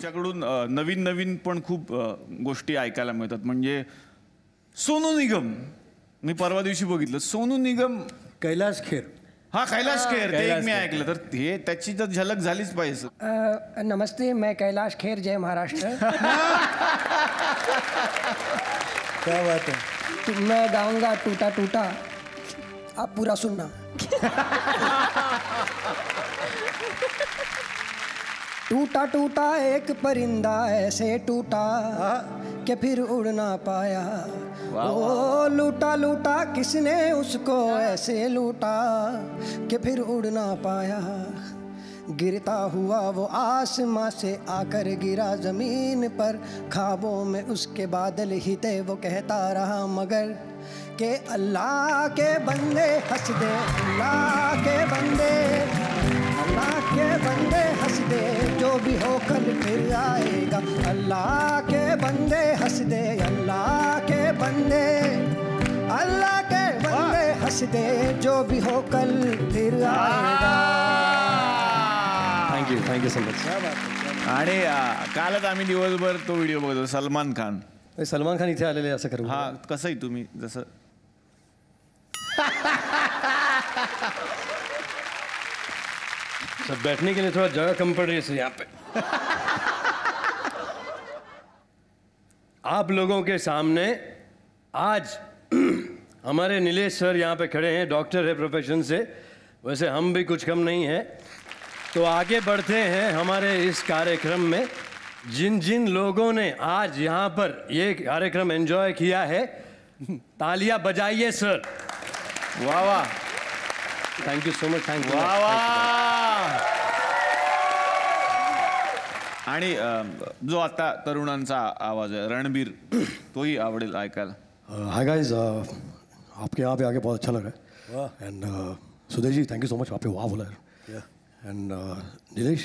तुमच्याकडून नवीन नवीन पण खूप गोष्टी ऐकायला मिळतात. म्हणजे सोनू निगम, मी परवा दिवशी बघितलं, सोनू निगम, कैलाश खेर. हा कैलाश खेर, ते एक मी ऐकलं. तर हे त्याची तर झलक झालीच पाहिजे. नमस्ते, मैं कैलाश खेर, जय महाराष्ट्र. क्या बात है. मैं गाऊंगा टूटा टूटा, आप पूरा सुनना. टूटा टूटा एक परिंदा ऐसे टूटा कि फिर उड़ ना पाया. ओ लूटा लूटा किसने उसको ऐसे लूटा कि फिर उड़ ना पाया. गिरता हुआ वो आसमां से आकर गिरा जमीन पर. ख्वाबों में उसके बादल ही थे, वो कहता रहा मगर के अल्लाह के बंदे हंस दे, अल्लाह के बंदे, अल्लाह के बंदे हंस दे, जो भी हो कल फिर आएगा. अल्लाह के बंदे हंस दे, अल्लाह के बंदे, अल्लाह के बंदे हंस दे, जो भी हो कल फिर आएगा. Thank you so much. आणि कालच आम्ही दिवसभर तो व्हिडिओ बघतो. सलमान खान इथे आलेले असं करू. हा, कसंही तुम्ही जसं सब बैठने के लिए थोड़ा जगह कम पड़ रही है यहाँ पे. आप लोगों के सामने आज हमारे नीलेश सर यहाँ पे खड़े हैं. डॉक्टर है प्रोफेशन से, वैसे हम भी कुछ कम नहीं है. तो आगे बढ़ते हैं हमारे इस कार्यक्रम में. जिन जिन लोगों ने आज यहाँ पर ये कार्यक्रम एंजॉय किया है, तालियां बजाइए सर. वाह वाह, थँक्यू सो मच. थँक्यू. वाह वाह. आणि जो आता तरुणांचा आवाज आहे रणबीर, तोही आवडेल ऐकायला. हाय गाइस, आपके यहाँ पे आके बहुत अच्छा लग रहा है. And Sudesh ji, thank you so much. आपने वाह बोला है. And Nilesh,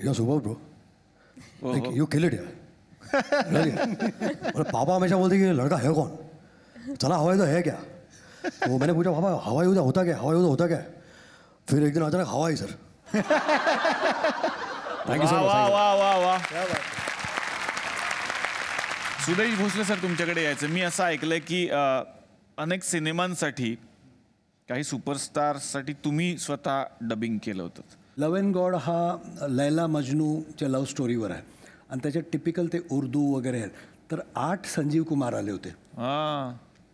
you are super bro. Like you kill it यार. और पापा हमेशा बोलते कि लड़का है कौन, चला हवाई तो है क्या. तो मैंने पूछा पापा हवाई उधर होता क्या, हवाई उधर होता क्या. फिर एक दिन अचानक हवाई sir. Thank you so much. वाह वाह वाह वाह. सुदेश भोसले सर, तुमच्याकडे यायचं. मी असं ऐकलंय की अनेक सिनेमांसाठी, काही सुपरस्टारसाठी तुम्ही स्वतः डबिंग केलं होतं. लव अँड गॉड हा लैला मजनूच्या लव्ह स्टोरीवर आहे आणि त्याच्यात टिपिकल ते उर्दू वगैरे आहेत. तर 8 संजीव कुमार आले होते,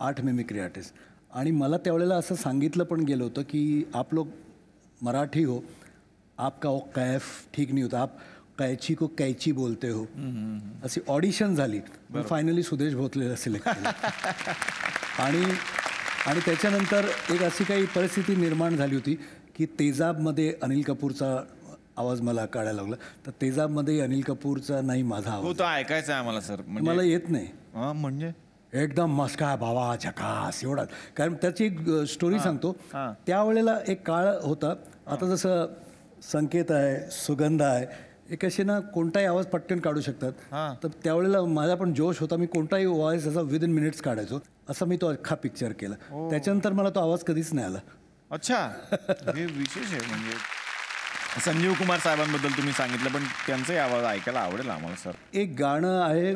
8 मिमिक्री आर्टिस्ट. आणि मला त्यावेळेला असं सांगितलं पण गेलं होतं की आप लोग मराठी हो, आपका वो कैफ ठीक नहीं होता, आप कैची को कैची बोलते हो. अशी ऑडिशन झाली. फायनली सुदेश भोसलेला सिलेक्ट केलं. आणि त्याच्यानंतर एक अशी काही परिस्थिती निर्माण झाली होती की तेजाबमध्ये अनिल कपूरचा आवाज मला काढायला लागला. तर तेजाबमध्ये अनिल कपूरचा नाही, माझा आवाज. तो ऐकायचा आहे मला सर. मला येत नाही. म्हणजे एकदम मस्त आहे बाबा, झकास एवढा. कारण त्याची एक स्टोरी सांगतो. त्यावेळेला एक काळ होता, आता जसं संकेत आहे, सुगंध आहे, एक असे ना कोणताही आवाज पटकन काढू शकतात. तर त्यावेळेला माझा पण जोश होता. मी कोणताही वॉइस असा विदिन मिनिट्स काढायचो. असं मी तो अख्खा पिक्चर केला. त्याच्यानंतर मला तो आवाज कधीच नाही आला. अच्छा, हे विशेष आहे. म्हणजे संजीव कुमार साहेबांबद्दल तुम्ही सांगितलं, पण त्यांचाही आवाज ऐकायला आवडेल आम्हाला सर. एक गाणं आहे,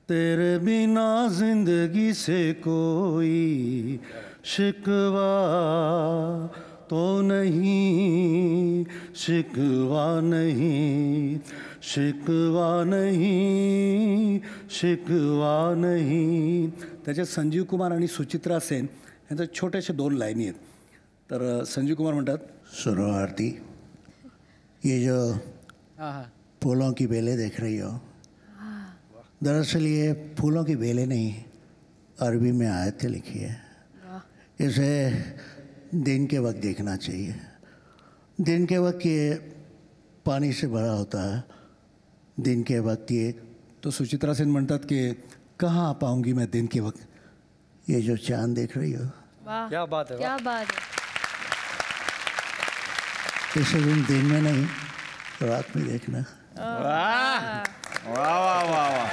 तेरे बिना जिंदगी से कोई शिकवा तो नहीं, शिकवा नहीं, शिकवा नहीं, शिकवा नहीं. त्याच्यात संजीव कुमार आणि सुचित्रा सेन यांच्या छोट्याशा 2 लाईनी आहेत. तर संजीव कुमार म्हणतात, सुनो आरती, ये जो फूलों की बेलें देख रही हो, दरअसल ये फूलों की बेलें नहीं, अरबी में आयतें लिखी है. इसे दिन के वक्त देखना चाहिए. दिन के वक्त ये पानी से भरा होता है. दिन के वक्त ये, तो सुचित्रा सेन म्हणतात की कहाँ आ पाऊंगी मैं दिन के वक्त, ये जो चांद देख रही हो. क्या बात है, क्या बात है. इसे दिन में नहीं, रात में देखना. वा वा वा वा,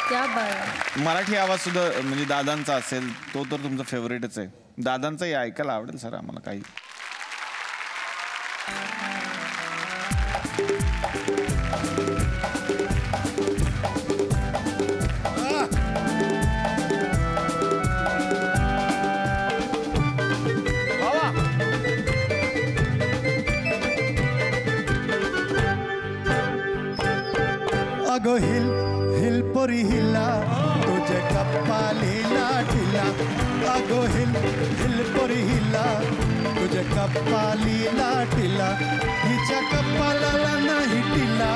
क्या बात आहे. मराठी आवाज सुद्धा म्हणजे दादांचा असेल, तो तर तुमचा फेवरेटच आहे. दादांचाही ऐकायला आवडेल सर आम्हाला काही. अगो हिल हिल पोरी हिला तुझे कपालीला टिला अगो हिल हिल पोरी हिला तुझे कपालीला टिला हिच्या कपालाला नाही टिला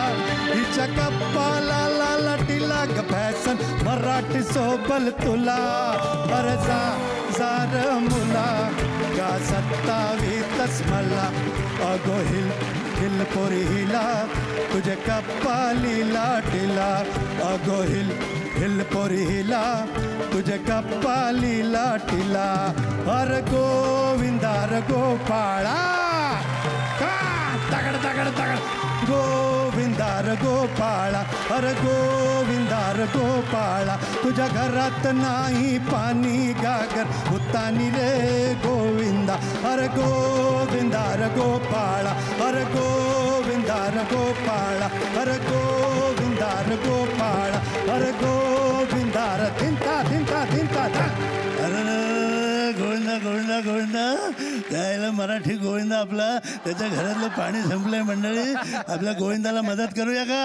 हिच्या कपालाला टिला ग फॅशन मराठी सोबल तुला बरजा जार मुला का 27 मला अगो हिल हिल पोरी हिला तुझे कपालीला टिला अगो हिल हिल पोरी हिला तुझे कपालीला टिला हर गोविंदा हर गोपाळा का तगड तगड तगड गोविंदार गोपाळा हर गोविंदार गोपाळा तुझ्या घरात नाही पाणी गागर उतानी रे गोविंदा हर गोविंदार गोपाळा हर गोविंदार गोपाळा हर गोविंदार गोपाळा हर गोविंदार थिंता थिंता थिंता अरे गोविंदा गोविंदा गोविंदा त्याला मराठी गोविंदा आपला त्याच्या घरातलं पाणी संपलंय मंडळी आपल्या गोविंदाला मदत करूया का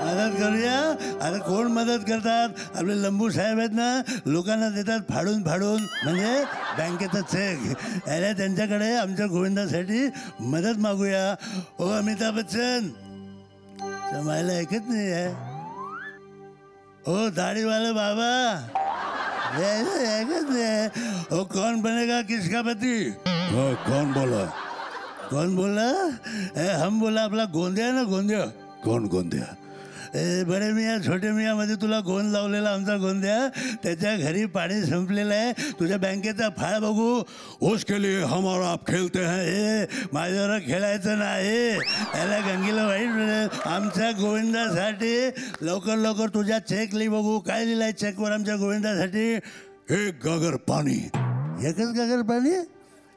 मदत करूया आता कोण मदत करतात आपले लंबू साहेब आहेत ना लोकांना देतात फाडून फाडून म्हणजे बँकेचा चेक याला त्यांच्याकडे आमच्या गोविंदासाठी मदत मागूया ओ अमिताभ बच्चन समायला ऐकत नाही आहे ओ दाढीवाले बाबा ओ कौन बनेगा किसका पति ओ कौन बोला हम बोला आपला गोंदिया ना गोंदिया कौन गोंदिया बडे मियाँ छोटे मियाँ मध्ये तुला गोंद लावलेला आमचा गोंदिया त्याच्या घरी पाणी संपलेलं आहे तुझ्या बँकेचा फाळ बघू उसके लिए हम और आप खेळते हैं हे माझ्यावर खेळायचं नाही याला गंगीला वाईट आमच्या गोविंदासाठी लवकर लवकर तुझ्या चेक लिही बघू काय लिहिलंय चेकवर आमच्या गोविंदासाठी एक गागर पाणी एकच गागर पाणी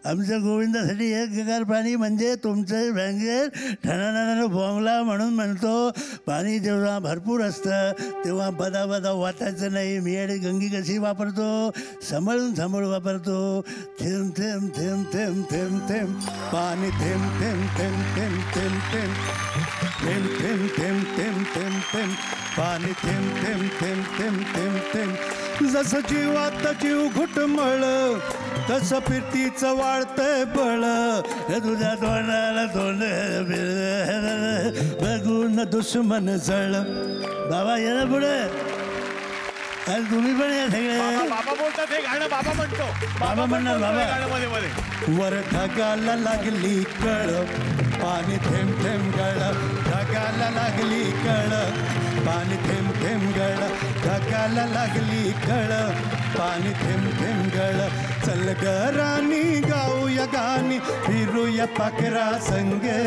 आमच्या गोविंदासाठी एक गागर पाणी म्हणजे तुमचं बँकेत ठणाणानं फॉर्मला म्हणून म्हणतो पाणी जेव्हा भरपूर असतं तेव्हा बदा बदा वाटायचं नाही मी आणि गंगी कशी वापरतो सांभाळून सांभाळून वापरतो थेंब थेंब थेंब थेंब थेंब थेंब पाणी थेंब थेंब थेंब थेंब थेंब थेंब थेंब थेंब थेंब थेंब थेंब थेंब पाणी थेंब थेंब थेंब थेंब थेंब थेंब जसं जीवात जीव घुटमळ तसं फिरतीचं वाढतंय बळ हे तुझ्या तोंडाला तोंड बघून दुश्मन जळ बाबा ये ना पुढे अरे तुम्ही पण या सगळे बाबा बोलतात हे गाणं बाबा म्हणतो बाबा म्हणणार बाबा मध्ये मध्ये वर ढगाला लागली कळ पाणी थेंब थेंब गळ ढगाला लागली कळ पाणी थेंब थेंब गळ ढगाला लागली कळ पाणी थेंब थेंब गळ चल ग राणी गाऊया गाणी फिरूया पाखरा संगे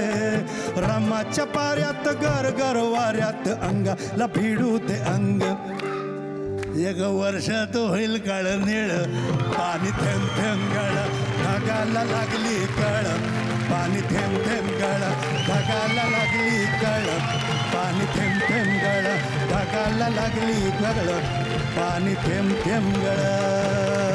रामाच्या पाऱ्यात गर गर वाऱ्यात अंगाला भिडू दे अंग एक वर्षात होईल काळ निळ पाणी थेंब थेंब गळ ढगाला लागली कळ पाणी थेंब थेंब गळ ढगाला लागली कळ पाणी थेंब थेंब गळ ढगाला लागली कळ पाणी थेंब थेंब गळ